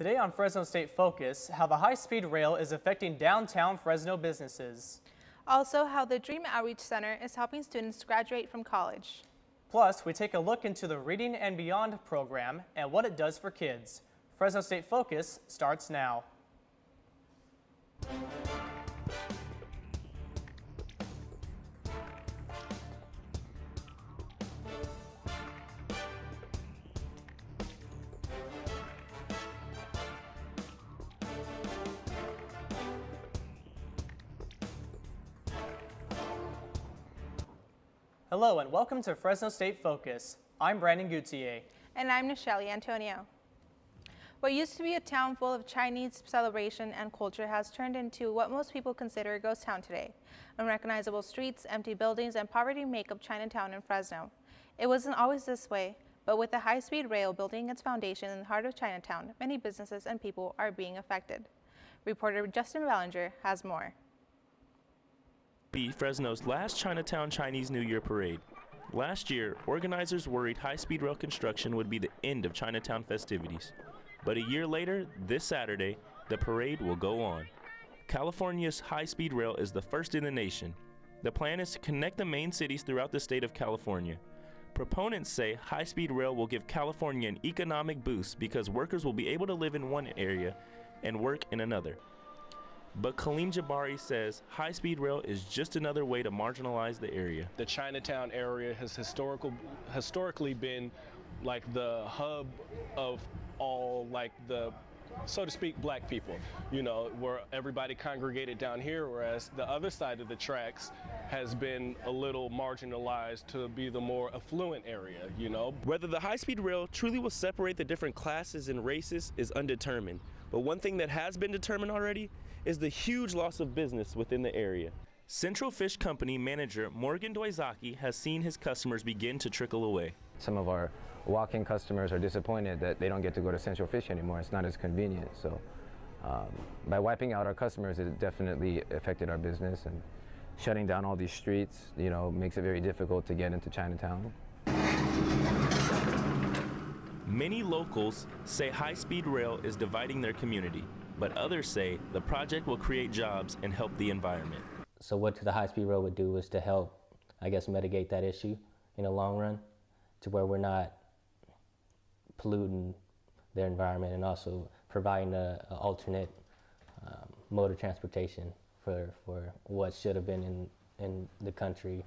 Today on Fresno State Focus, how the high-speed rail is affecting downtown Fresno businesses. Also, how the Dream Outreach Center is helping students graduate from college. Plus, we take a look into the Reading and Beyond program and what it does for kids. Fresno State Focus starts now. Hello and welcome to Fresno State Focus. I'm Brandon Gutierrez. And I'm Nichelle Antonio. What used to be a town full of Chinese celebration and culture has turned into what most people consider a ghost town today. Unrecognizable streets, empty buildings, and poverty make up Chinatown in Fresno. It wasn't always this way, but with the high-speed rail building its foundation in the heart of Chinatown, many businesses and people are being affected. Reporter Justin Ballinger has more. Fresno's last Chinatown Chinese New Year parade. Last year, organizers worried high-speed rail construction would be the end of Chinatown festivities. But a year later, this Saturday, the parade will go on. California's high-speed rail is the first in the nation. The plan is to connect the main cities throughout the state of California. Proponents say high-speed rail will give California an economic boost because workers will be able to live in one area and work in another. But Kaleem Jabari says high-speed rail is just another way to marginalize the area. The Chinatown area has historically been like the hub of all, like the, so to speak, black people, you know, where everybody congregated down here, whereas the other side of the tracks has been a little marginalized to be the more affluent area, you know. Whether the high-speed rail truly will separate the different classes and races is undetermined. But one thing that has been determined already is the huge loss of business within the area. Central Fish Company manager Morgan Doizaki has seen his customers begin to trickle away. Some of our walk-in customers are disappointed that they don't get to go to Central Fish anymore. It's not as convenient. So by wiping out our customers, it definitely affected our business, and shutting down all these streets, you know, makes it very difficult to get into Chinatown. Many locals say high-speed rail is dividing their community, but others say the project will create jobs and help the environment. So what the high-speed rail would do is to help, I guess, mitigate that issue in the long run, to where we're not polluting their environment, and also providing an alternate mode of transportation for what should have been in the country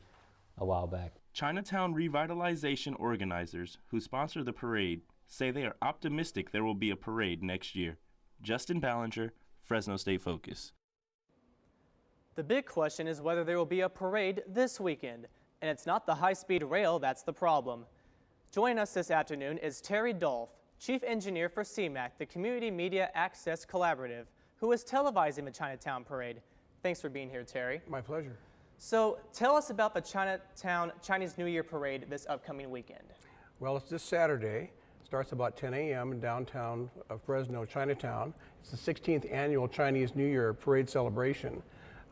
a while back. Chinatown revitalization organizers who sponsor the parade say they are optimistic there will be a parade next year. Justin Ballinger, Fresno State Focus. The big question is whether there will be a parade this weekend, and it's not the high-speed rail that's the problem. Joining us this afternoon is Terry Dolph, Chief Engineer for CMAC, the Community Media Access Collaborative, who is televising the Chinatown Parade. Thanks for being here, Terry. My pleasure. So tell us about the Chinatown Chinese New Year Parade this upcoming weekend. Well, it's this Saturday. It starts about 10 a.m. in downtown Fresno, Chinatown. It's the 16th annual Chinese New Year Parade celebration.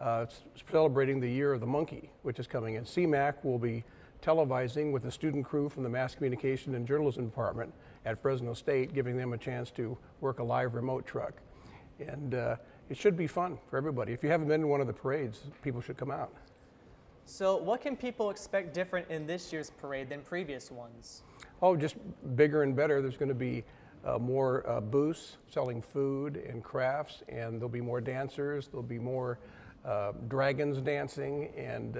It's celebrating the Year of the Monkey, which is coming in. CMAC will be televising with a student crew from the Mass Communication and Journalism Department at Fresno State, giving them a chance to work a live remote truck. And it should be fun for everybody. If you haven't been to one of the parades, people should come out. So what can people expect different in this year's parade than previous ones? Oh, just bigger and better. There's going to be more booths selling food and crafts, and there'll be more dancers. There'll be more dragons dancing, and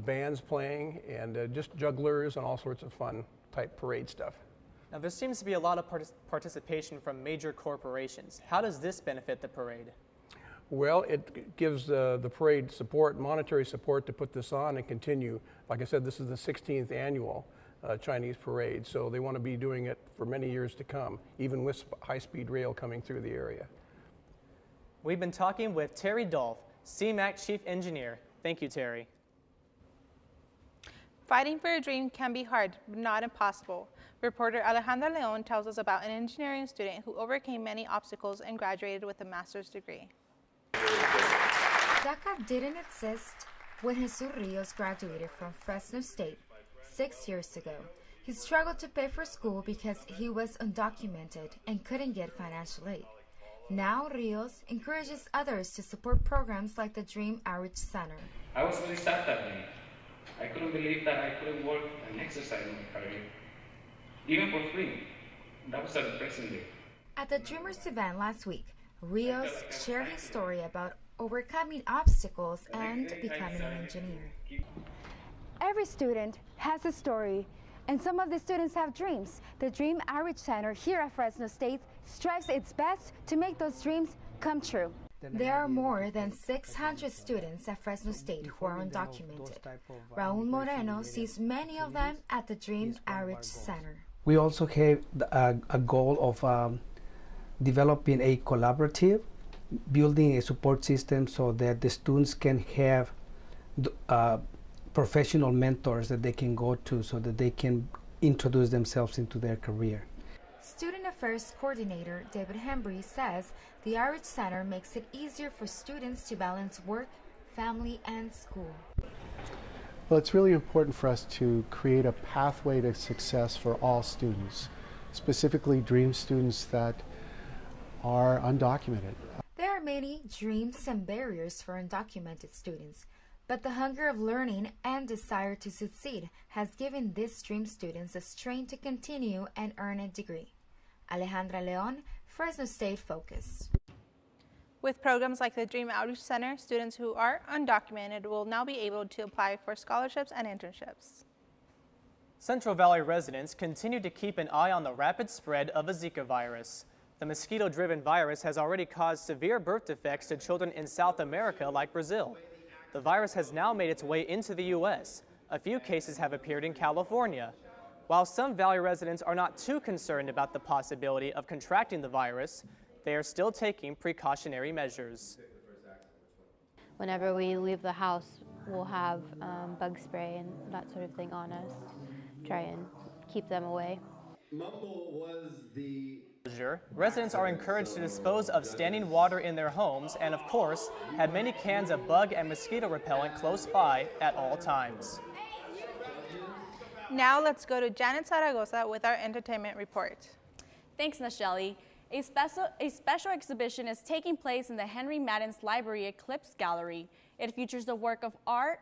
bands playing, and just jugglers and all sorts of fun type parade stuff. Now there seems to be a lot of participation from major corporations. How does this benefit the parade? Well, it gives the parade support, monetary support, to put this on and continue. Like I said, this is the 16th annual Chinese parade, so they want to be doing it for many years to come, even with high-speed rail coming through the area. We've been talking with Terry Dolph, CMAC Chief Engineer. Thank you, Terry. Fighting for a dream can be hard, but not impossible. Reporter Alejandra Leon tells us about an engineering student who overcame many obstacles and graduated with a master's degree. DACA didn't exist when Jesus Rios graduated from Fresno State 6 years ago. He struggled to pay for school because he was undocumented and couldn't get financial aid. Now, Rios encourages others to support programs like the Dream Outreach Center. I was really sad that day. I couldn't believe that I couldn't work and exercise in my career, even for free. That was a depressing day. At the Dreamers event last week, Rios shared his story about overcoming obstacles and becoming an engineer. Every student has a story, and some of the students have dreams. The Dream Outreach Center here at Fresno State strives its best to make those dreams come true. There are more than 600 students at Fresno State who are undocumented. Raul Moreno sees many of them at the Dream Outreach Center. We also have a goal of developing a collaborative, building a support system so that the students can have professional mentors that they can go to so that they can introduce themselves into their career. Student Affairs Coordinator David Hembry says the Outreach Center makes it easier for students to balance work, family, and school. Well, it's really important for us to create a pathway to success for all students, specifically DREAM students that are undocumented. There are many dreams and barriers for undocumented students, but the hunger of learning and desire to succeed has given these DREAM students the strength to continue and earn a degree. Alejandra Leon, Fresno State Focus. With programs like the Dream Outreach Center, students who are undocumented will now be able to apply for scholarships and internships. Central Valley residents continue to keep an eye on the rapid spread of a Zika virus. The mosquito-driven virus has already caused severe birth defects to children in South America like Brazil. The virus has now made its way into the U.S. A few cases have appeared in California. While some Valley residents are not too concerned about the possibility of contracting the virus, they are still taking precautionary measures. Whenever we leave the house, we'll have bug spray and that sort of thing on us, try and keep them away. Residents are encouraged to dispose of standing water in their homes and, of course, have many cans of bug and mosquito repellent close by at all times. Now let's go to Janet Zaragoza with our entertainment report. Thanks, Nacheli. A special exhibition is taking place in the Henry Madden's Library Eclipse Gallery. It features the work of art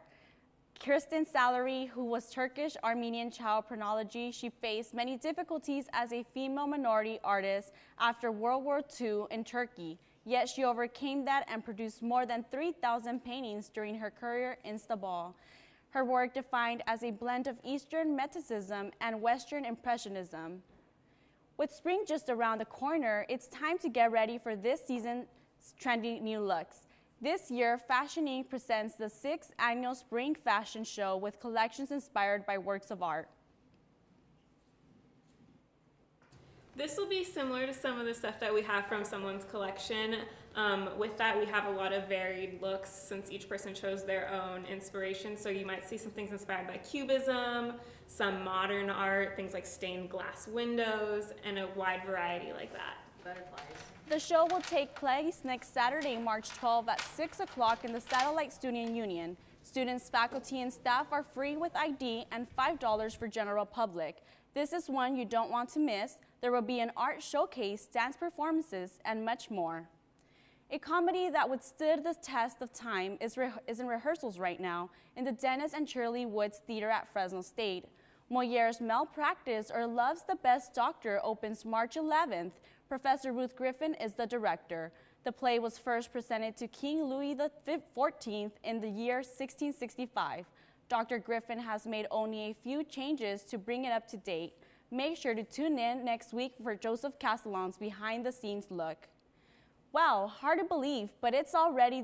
Kirsten Salary, who was Turkish-Armenian child pornology. She faced many difficulties as a female minority artist after World War II in Turkey, yet she overcame that and produced more than 3,000 paintings during her career in Istanbul. Her work defined as a blend of Eastern Mysticism and Western Impressionism. With spring just around the corner, it's time to get ready for this season's trendy new looks. This year, Fashioning presents the 6th annual Spring Fashion Show with collections inspired by works of art. This will be similar to some of the stuff that we have from someone's collection. With that, we have a lot of varied looks since each person chose their own inspiration. So you might see some things inspired by Cubism, some modern art, things like stained glass windows, and a wide variety like that. Butterflies. The show will take place next Saturday, March 12 at 6 o'clock in the Satellite Student Union. Students, faculty, and staff are free with ID and $5 for general public. This is one you don't want to miss. There will be an art showcase, dance performances, and much more. A comedy that withstood the test of time is in rehearsals right now in the Dennis and Shirley Woods Theater at Fresno State. Molière's Malpractice or Love's the Best Doctor opens March 11th. Professor Ruth Griffin is the director. The play was first presented to King Louis XIV in the year 1665. Dr. Griffin has made only a few changes to bring it up to date. Make sure to tune in next week for Joseph Castellan's behind-the-scenes look. Well, hard to believe, but it's already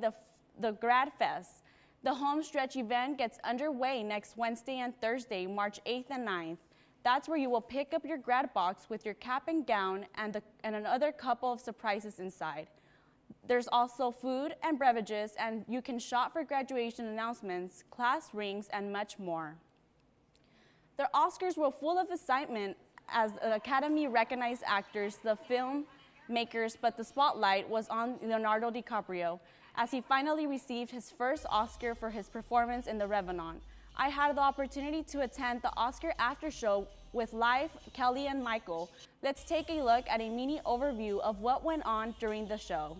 the Grad Fest. The home stretch event gets underway next Wednesday and Thursday, March 8th and 9th. That's where you will pick up your grad box with your cap and gown and another couple of surprises inside. There's also food and beverages, and you can shop for graduation announcements, class rings, and much more. The Oscars were full of excitement as the Academy recognized actors, the filmmakers, but the spotlight was on Leonardo DiCaprio as he finally received his first Oscar for his performance in The Revenant. I had the opportunity to attend the Oscar after show with Live, Kelly, and Michael. Let's take a look at a mini overview of what went on during the show.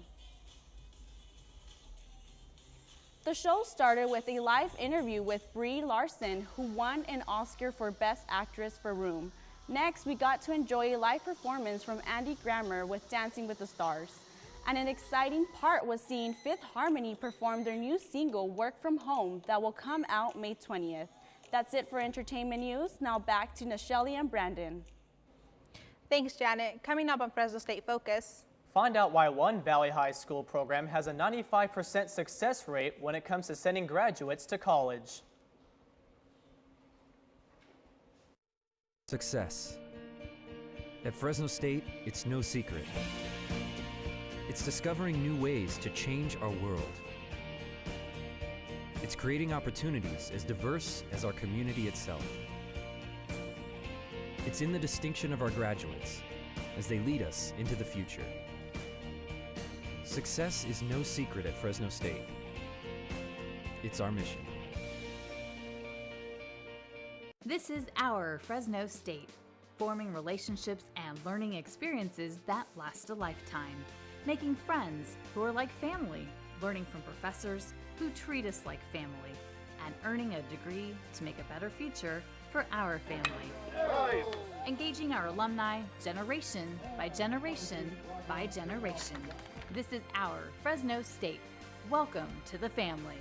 The show started with a live interview with Brie Larson, who won an Oscar for Best Actress for Room. Next, we got to enjoy a live performance from Andy Grammer with Dancing with the Stars. And an exciting part was seeing Fifth Harmony perform their new single, Work From Home, that will come out May 20th. That's it for entertainment news. Now back to Nachelle and Brandon. Thanks, Janet. Coming up on Fresno State Focus. Find out why one Valley High School program has a 95% success rate when it comes to sending graduates to college. Success. At Fresno State, it's no secret. It's discovering new ways to change our world. It's creating opportunities as diverse as our community itself. It's in the distinction of our graduates as they lead us into the future. Success is no secret at Fresno State. It's our mission. This is our Fresno State, forming relationships and learning experiences that last a lifetime, making friends who are like family, learning from professors who treat us like family, and earning a degree to make a better future for our family. Engaging our alumni generation by generation by generation. This is our Fresno State. Welcome to the family.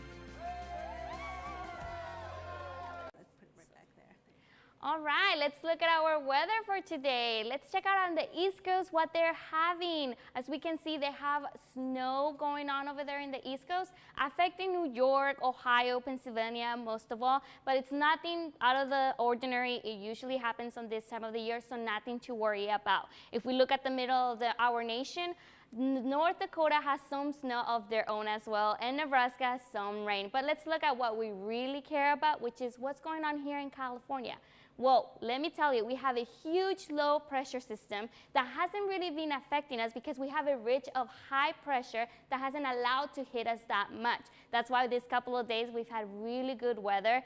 All right, let's look at our weather for today. Let's check out on the East Coast what they're having. As we can see, they have snow going on over there in the East Coast, affecting New York, Ohio, Pennsylvania most of all, but it's nothing out of the ordinary. It usually happens on this time of the year, so nothing to worry about. If we look at the middle of our nation, North Dakota has some snow of their own as well, and Nebraska has some rain. But let's look at what we really care about, which is what's going on here in California. Well, let me tell you, we have a huge low pressure system that hasn't really been affecting us because we have a ridge of high pressure that hasn't allowed to hit us that much. That's why this couple of days we've had really good weather,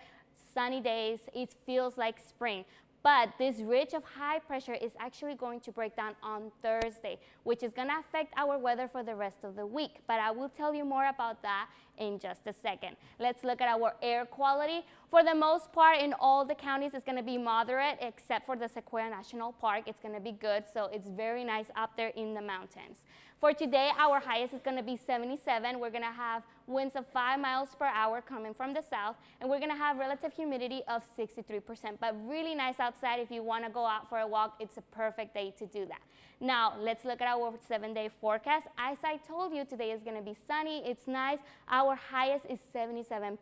sunny days. It feels like spring. But this ridge of high pressure is actually going to break down on Thursday, which is going to affect our weather for the rest of the week. But I will tell you more about that in just a second. Let's look at our air quality. For the most part, in all the counties, it's going to be moderate, except for the Sequoia National Park. It's going to be good, so it's very nice up there in the mountains. For today, our highest is going to be 77. We're going to have winds of 5 miles per hour coming from the south, and we're going to have relative humidity of 63%. But really nice outside. If you want to go out for a walk, it's a perfect day to do that. Now, let's look at our 7-day forecast. As I told you, today is going to be sunny. It's nice. Our highest is 77%.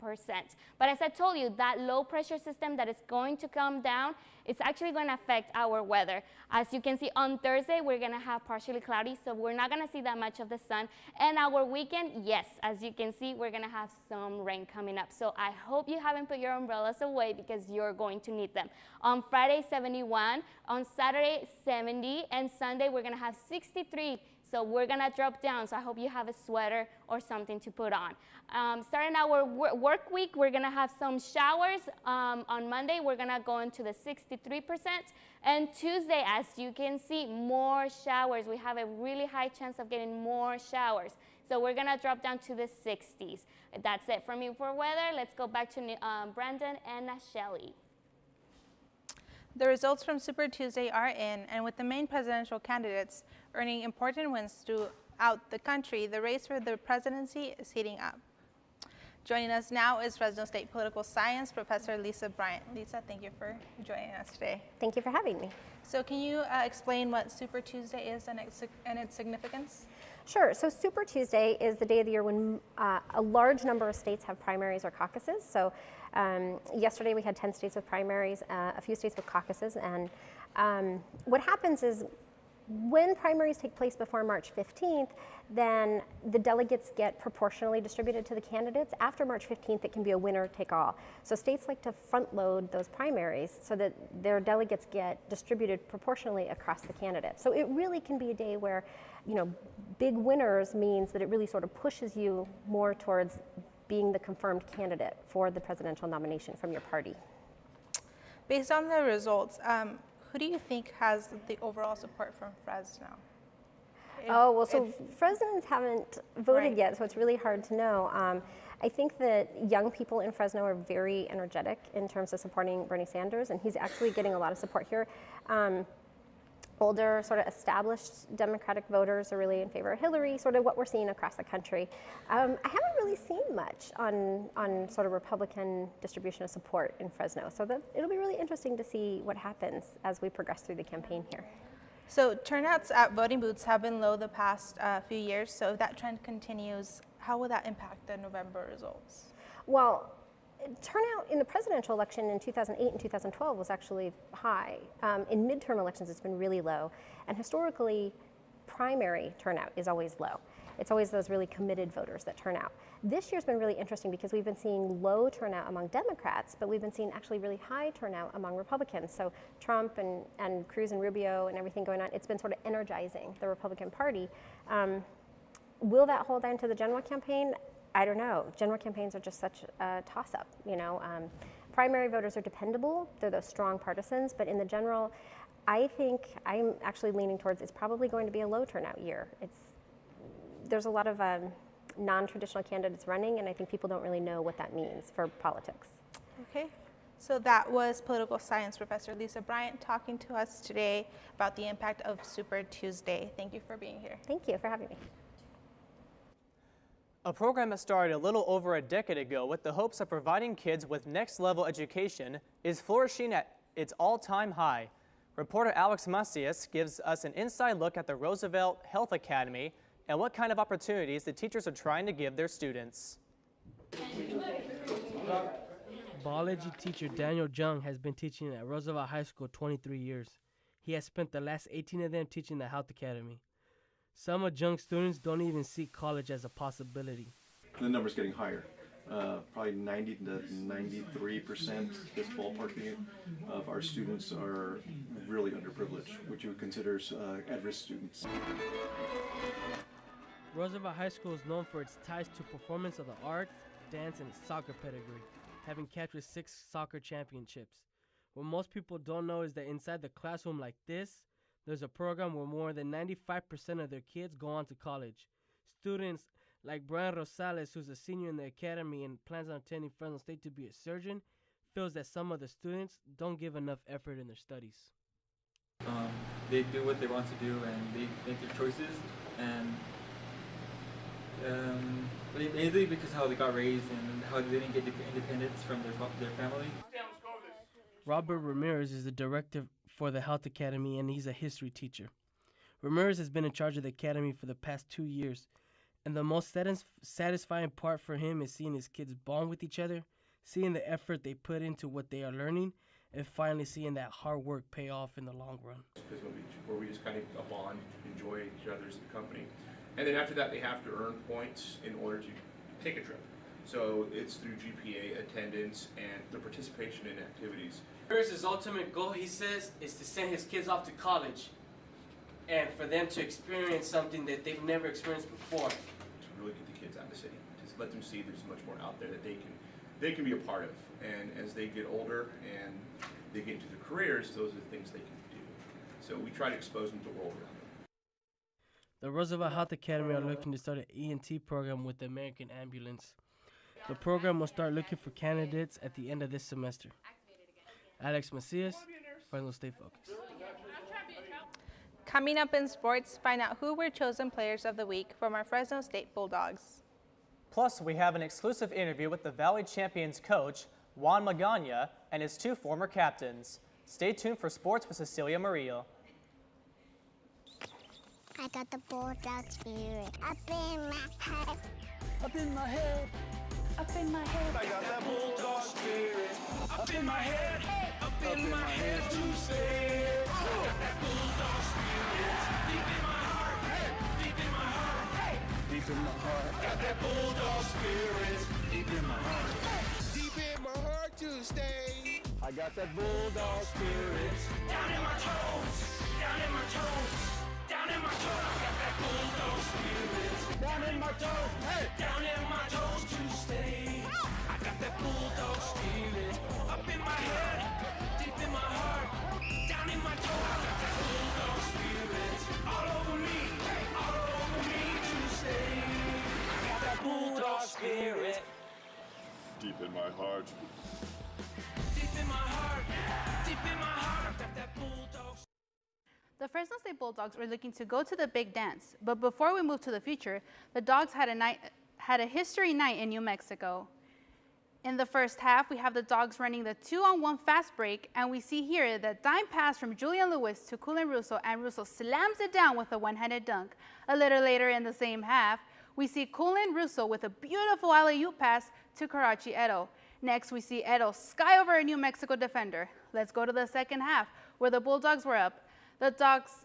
But as I told you, that low pressure system that is going to come down, it's actually going to affect our weather. As you can see, on Thursday, we're going to have partially cloudy, so we're not going to see that much of the sun. And our weekend, yes, as you can see, we're going to have some rain coming up. So I hope you haven't put your umbrellas away because you're going to need them. On Friday, 71. On Saturday, 70. And Sunday, we're going to have 63. So we're going to drop down. So I hope you have a sweater or something to put on. Starting our work week, we're going to have some showers. On Monday, we're going to go into the 63%. And Tuesday, as you can see, more showers. We have a really high chance of getting more showers. So we're going to drop down to the 60s. That's it from me for weather. Let's go back to Brandon and Shelly. The results from Super Tuesday are in, and with the main presidential candidates earning important wins throughout the country, the race for the presidency is heating up. Joining us now is Fresno State Political Science Professor Lisa Bryant. Lisa, thank you for joining us today. Thank you for having me. So can you explain what Super Tuesday is and its significance? Sure. So Super Tuesday is the day of the year when a large number of states have primaries or caucuses. So yesterday we had 10 states with primaries, a few states with caucuses. And what happens is when primaries take place before March 15th, then the delegates get proportionally distributed to the candidates. After March 15th, it can be a winner take all. So states like to front load those primaries so that their delegates get distributed proportionally across the candidates. So it really can be a day where, you know, big winners means that it really sort of pushes you more towards being the confirmed candidate for the presidential nomination from your party. Based on the results, who do you think has the overall support from Fresno? So Fresnoans haven't voted yet, so it's really hard to know. I think that young people in Fresno are very energetic in terms of supporting Bernie Sanders, and he's actually getting a lot of support here. Older, sort of established Democratic voters are really in favor of Hillary, sort of what we're seeing across the country. I haven't really seen much on sort of Republican distribution of support in Fresno, so it'll be really interesting to see what happens as we progress through the campaign here. So turnouts at voting booths have been low the past few years, so if that trend continues, how will that impact the November results? Well, turnout in the presidential election in 2008 and 2012 was actually high. In midterm elections, it's been really low. And historically, primary turnout is always low. It's always those really committed voters that turn out. This year's been really interesting because we've been seeing low turnout among Democrats, but we've been seeing actually really high turnout among Republicans. So Trump and Cruz and Rubio and everything going on, it's been sort of energizing the Republican Party. Will that hold on to the general campaign? I don't know. General campaigns are just such a toss-up, you know. Primary voters are dependable. They're those strong partisans. But in the general, I think I'm actually leaning towards it's probably going to be a low turnout year. There's a lot of non-traditional candidates running, and I think people don't really know what that means for politics. Okay. So that was political science professor Lisa Bryant talking to us today about the impact of Super Tuesday. Thank you for being here. Thank you for having me. A program that started a little over a decade ago with the hopes of providing kids with next-level education is flourishing at its all-time high. Reporter Alex Macias gives us an inside look at the Roosevelt Health Academy and what kind of opportunities the teachers are trying to give their students. Biology teacher Daniel Jung has been teaching at Roosevelt High School 23 years. He has spent the last 18 of them teaching the Health Academy. Some of Jung's students don't even see college as a possibility. The number's getting higher. Probably 90 to 93% this ballpark of our students are really underprivileged, which you would consider at-risk students. Roosevelt High School is known for its ties to performance of the arts, dance, and its soccer pedigree, having captured 6 soccer championships. What most people don't know is that inside the classroom like this, there's a program where more than 95% of their kids go on to college. Students like Brian Rosales, who's a senior in the academy and plans on attending Fresno State to be a surgeon, feels that some of the students don't give enough effort in their studies. They do what they want to do and they make their choices, and mainly because how they got raised and how they didn't get independence from their family. Robert Ramirez is the director for the Health Academy, and he's a history teacher. Ramirez has been in charge of the academy for the past 2 years, and the most satisfying part for him is seeing his kids bond with each other, seeing the effort they put into what they are learning, and finally seeing that hard work pay off in the long run. Because where we just kind of bond, enjoy each other's company. And then after that, they have to earn points in order to take a trip. So it's through GPA, attendance, and the participation in activities. His ultimate goal, he says, is to send his kids off to college and for them to experience something that they've never experienced before. To really get the kids out of the city, to let them see there's much more out there that they can be a part of. And as they get older and they get into their careers, those are the things they can do. So we try to expose them to the world around them. The Roosevelt Health Academy are looking to start an ENT program with the American Ambulance. The program will start looking for candidates at the end of this semester. Alex Macias, Fresno State Focus. Coming up in sports, find out who were chosen players of the week from our Fresno State Bulldogs. Plus, we have an exclusive interview with the Valley Champions coach, Juan Magana, and his 2 former captains. Stay tuned for sports with Cecilia Murillo. I got the bulldog spirit up in my head. Up in my head. Up in my head. I got that bulldog spirit up in my head. Up in my head to say. I got that bulldog spirit deep in my heart. Deep in my heart. Deep in my heart. Got that bulldog spirit deep in my heart. Deep in my heart to stay. I got that bulldog spirit down in my toes. Down in my toes. Down in my toes. I got that bulldog spirit down in my toes. Hey. Down in my toes to stay. heart. The Fresno State Bulldogs were looking to go to the big dance, but before we move to the future, the Dogs had a history night in New Mexico. In the first half, we have the Dogs running the 2-on-1 fast break, and we see here the dime pass from Julian Lewis to Cullen Russo, and Russo slams it down with a one-handed dunk. A little later in the same half, we see Cullen Russo with a beautiful alley-oop pass to Karachi Edo. Next, we see Edo sky over a New Mexico defender. Let's go to the second half, where the Bulldogs were up. The Dogs'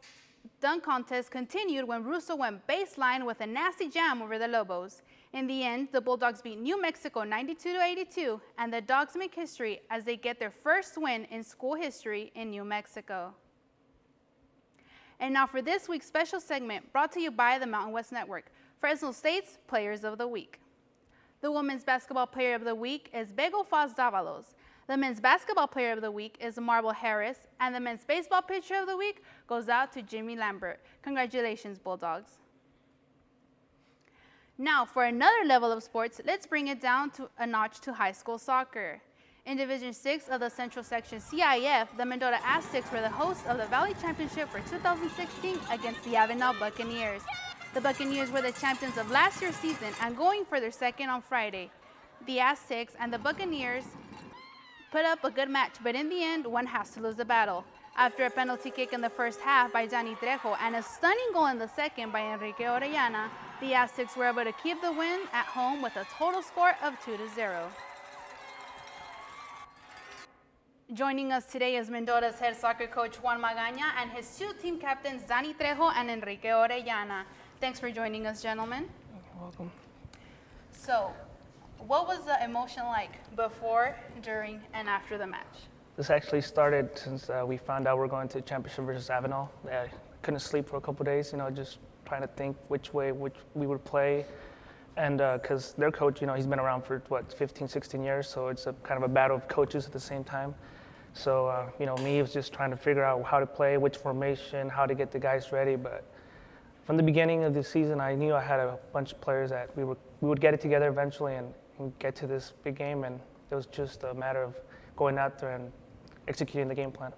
dunk contest continued when Russo went baseline with a nasty jam over the Lobos. In the end, the Bulldogs beat New Mexico 92-82, and the Dogs make history as they get their first win in school history in New Mexico. And now for this week's special segment brought to you by the Mountain West Network, Fresno State's Players of the Week. The Women's Basketball Player of the Week is Bego Foz Davalos. The Men's Basketball Player of the Week is Marble Harris, and the Men's Baseball Pitcher of the Week goes out to Jimmy Lambert. Congratulations, Bulldogs. Now, for another level of sports, let's bring it down to a notch to high school soccer. In Division 6 of the Central Section CIF, the Mendota Aztecs were the hosts of the Valley Championship for 2016 against the Avenal Buccaneers. The Buccaneers were the champions of last year's season and going for their second on Friday. The Aztecs and the Buccaneers put up a good match, but in the end, one has to lose the battle. After a penalty kick in the first half by Johnny Trejo and a stunning goal in the second by Enrique Orellana, the Aztecs were able to keep the win at home with a total score of 2-0. Joining us today is Mendota's head soccer coach Juan Magaña and his two team captains Johnny Trejo and Enrique Orellana. Thanks for joining us, gentlemen. You're welcome. So, what was the emotion like before, during, and after the match? This actually started since we found out we're going to championship versus Avenal. I couldn't sleep for a couple days, just trying to think which way we would play. And because their coach, he's been around for 15, 16 years, so it's a kind of a battle of coaches at the same time. So, me was just trying to figure out how to play, which formation, how to get the guys ready. But from the beginning of the season, I knew I had a bunch of players that we would get it together eventually and get to this big game, and it was just a matter of going out there and executing the game plan.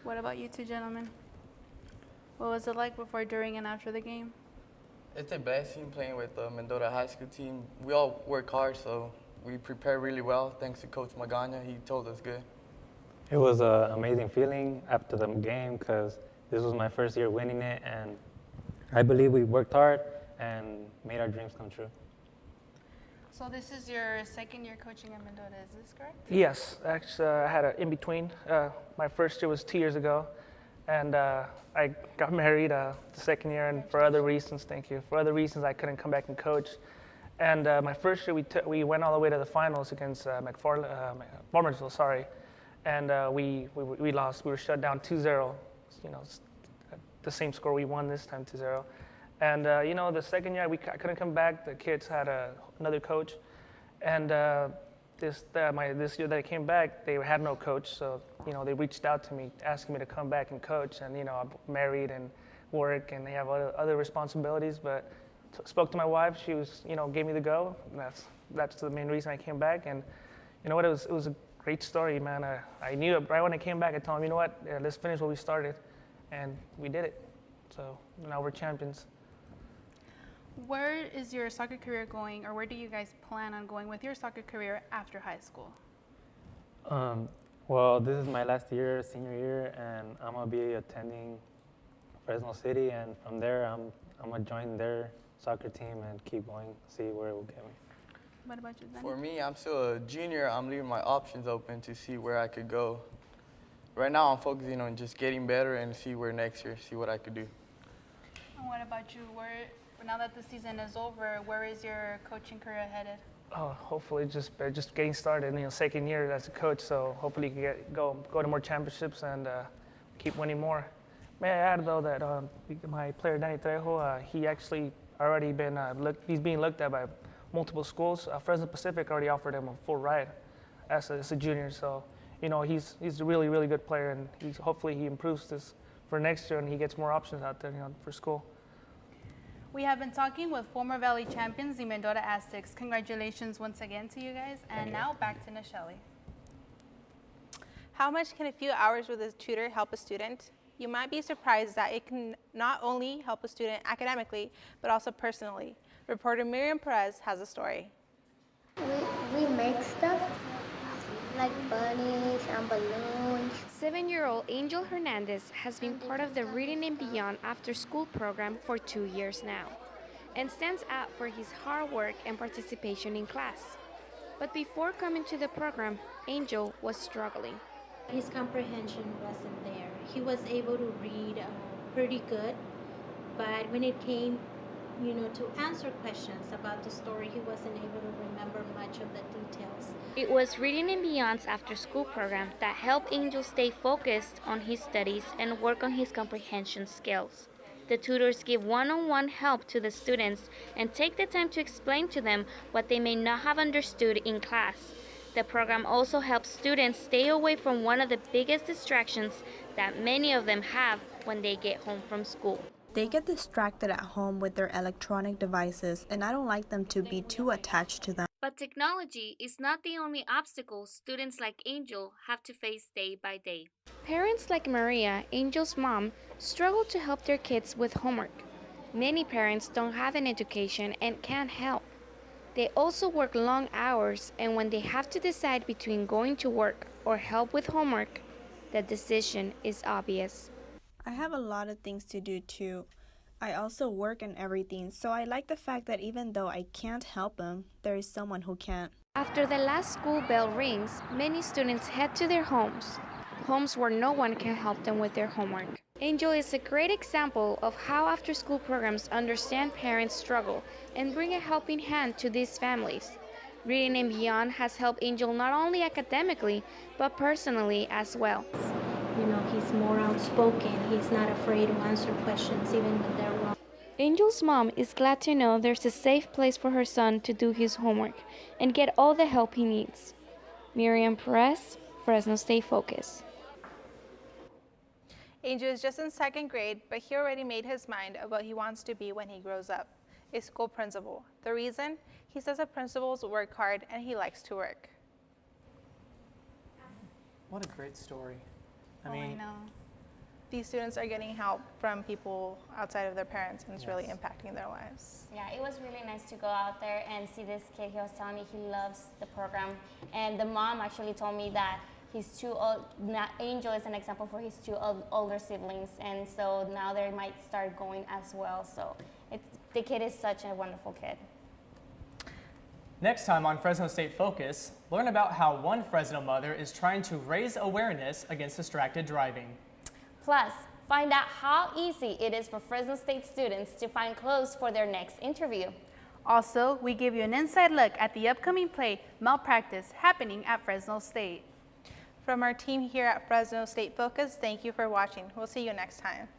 What about you two gentlemen? What was it like before, during, and after the game? It's the best team playing with the Mendota High School team. We all work hard, so we prepare really well. Thanks to Coach Magaña, he told us good. It was an amazing feeling after the game because this was my first year winning it, and I believe we worked hard and made our dreams come true. So this is your second year coaching at Mendota, is this correct? Yes, actually, I had an in-between. My first year was 2 years ago, and I got married the second year, and for other reasons, I couldn't come back and coach. And my first year, we went all the way to the finals against Farmersville, and we lost. We were shut down 2-0, the same score we won this time, 2-0. And, the second year, I couldn't come back. The kids had another coach. And this year that I came back, they had no coach. So, they reached out to me, asking me to come back and coach. And, I'm married and work, and they have other responsibilities. But spoke to my wife. She was, gave me the go. And that's the main reason I came back. And, it was a great story, man. I knew it right when I came back. I told them, let's finish what we started. And we did it. So now we're champions. Where is your soccer career going, or where do you guys plan on going with your soccer career after high school? Well, this is my last year, senior year, and I'm gonna be attending Fresno City, and from there, I'm gonna join their soccer team and keep going, see where it will get me. What about you, Danny? For me, I'm still a junior. I'm leaving my options open to see where I could go. Right now, I'm focusing on just getting better and see where next year, see what I could do. And what about you? Now that the season is over, where is your coaching career headed? Oh, hopefully just getting started. Second year as a coach, so hopefully you can go to more championships and keep winning more. May I add though that my player Danny Trejo, he actually already been he's being looked at by multiple schools. Fresno Pacific already offered him a full ride as a junior, so he's a really, really good player, and hopefully he improves this for next year and he gets more options out there for school. We have been talking with former Valley champions, the Mendota Aztecs. Congratulations once again to you guys. And now back to Nichelle. How much can a few hours with a tutor help a student? You might be surprised that it can not only help a student academically, but also personally. Reporter Miriam Perez has a story. We make stuff like bunnies and balloons. 7-year-old Angel Hernandez has been part of the Reading and Beyond after-school program for 2 years now and stands out for his hard work and participation in class. But before coming to the program, Angel was struggling. His comprehension wasn't there. He was able to read pretty good, but when it came, to answer questions about the story, he wasn't able to remember much of the details. It was Reading and Beyond's after-school program that helped Angel stay focused on his studies and work on his comprehension skills. The tutors give one-on-one help to the students and take the time to explain to them what they may not have understood in class. The program also helps students stay away from one of the biggest distractions that many of them have when they get home from school. They get distracted at home with their electronic devices, and I don't like them to be too attached to them. But technology is not the only obstacle students like Angel have to face day by day. Parents like Maria, Angel's mom, struggle to help their kids with homework. Many parents don't have an education and can't help. They also work long hours, and when they have to decide between going to work or help with homework, the decision is obvious. I have a lot of things to do too. I also work and everything, so I like the fact that even though I can't help them, there is someone who can. After the last school bell rings, many students head to their homes where no one can help them with their homework. Angel is a great example of how after-school programs understand parents' struggle and bring a helping hand to these families. Reading and Beyond has helped Angel not only academically, but personally as well. He's more outspoken. He's not afraid to answer questions even when they're wrong. Angel's mom is glad to know there's a safe place for her son to do his homework and get all the help he needs. Miriam Perez, Fresno State Focus. Angel is just in 2nd grade, but he already made his mind of what he wants to be when he grows up, a school principal. The reason? He says that principals work hard and he likes to work. What a great story. I know. These students are getting help from people outside of their parents, and it's really impacting their lives. Yeah, it was really nice to go out there and see this kid. He was telling me he loves the program, and the mom actually told me that his two old, Angel is an example for his two older siblings, and so now they might start going as well. So the kid is such a wonderful kid. Next time on Fresno State Focus, learn about how one Fresno mother is trying to raise awareness against distracted driving. Plus, find out how easy it is for Fresno State students to find clothes for their next interview. Also, we give you an inside look at the upcoming play, Malpractice, happening at Fresno State. From our team here at Fresno State Focus, thank you for watching. We'll see you next time.